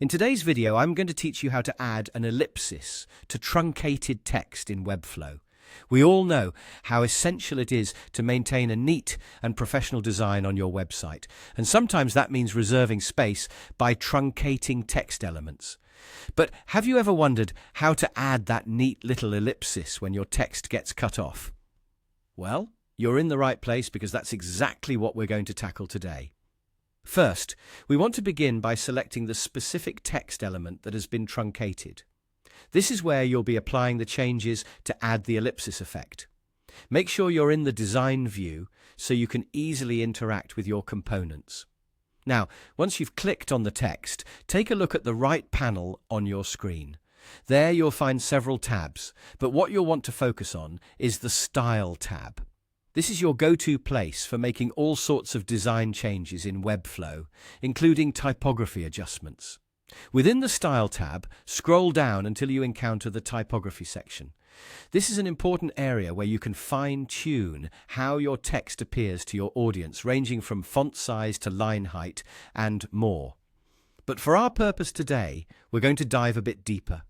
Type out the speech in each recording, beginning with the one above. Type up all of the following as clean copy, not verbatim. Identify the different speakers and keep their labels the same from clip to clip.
Speaker 1: In today's video, I'm going to teach you how to add an ellipsis to truncated text in Webflow. We all know how essential it is to maintain a neat and professional design on your website, and sometimes that means reserving space by truncating text elements. But have you ever wondered how to add that neat little ellipsis when your text gets cut off? Well, you're in the right place because that's exactly what we're going to tackle today. First, we want to begin by selecting the specific text element that has been truncated. This is where you'll be applying the changes to add the ellipsis effect. Make sure you're in the design view so you can easily interact with your components. Now, once you've clicked on the text, take a look at the right panel on your screen. There you'll find several tabs, but what you'll want to focus on is the Style tab. This is your go-to place for making all sorts of design changes in Webflow, including typography adjustments. Within the Style tab, scroll down until you encounter the typography section. This is an important area where you can fine-tune how your text appears to your audience, ranging from font size to line height and more. But for our purpose today, we're going to dive a bit deeper.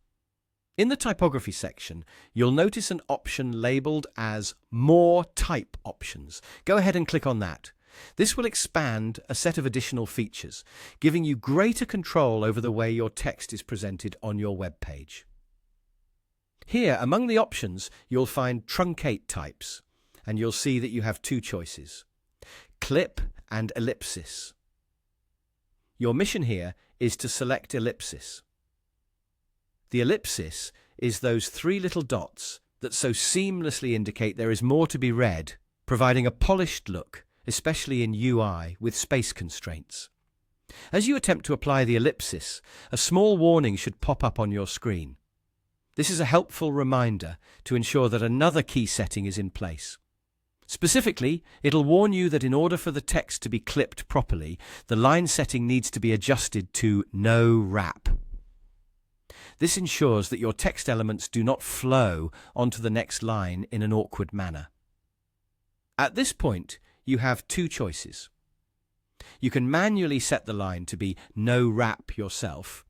Speaker 1: In the typography section, you'll notice an option labeled as More Type Options. Go ahead and click on that. This will expand a set of additional features, giving you greater control over the way your text is presented on your web page. Here, among the options, you'll find truncate types, and you'll see that you have two choices: clip and ellipsis. Your mission here is to select ellipsis. The ellipsis is those three little dots that so seamlessly indicate there is more to be read, providing a polished look, especially in UI with space constraints. As you attempt to apply the ellipsis, a small warning should pop up on your screen. This is a helpful reminder to ensure that another key setting is in place. Specifically, it'll warn you that in order for the text to be clipped properly, the line setting needs to be adjusted to no wrap. This ensures that your text elements do not flow onto the next line in an awkward manner. At this point, you have two choices. You can manually set the line to be no wrap yourself,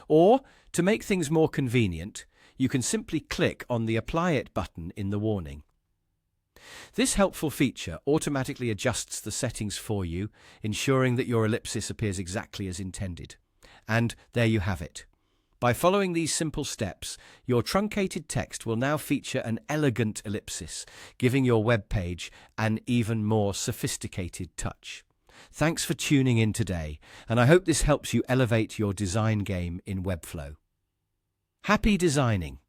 Speaker 1: or to make things more convenient, you can simply click on the Apply It button in the warning. This helpful feature automatically adjusts the settings for you, ensuring that your ellipsis appears exactly as intended. And there you have it. By following these simple steps, your truncated text will now feature an elegant ellipsis, giving your web page an even more sophisticated touch. Thanks for tuning in today, and I hope this helps you elevate your design game in Webflow. Happy designing!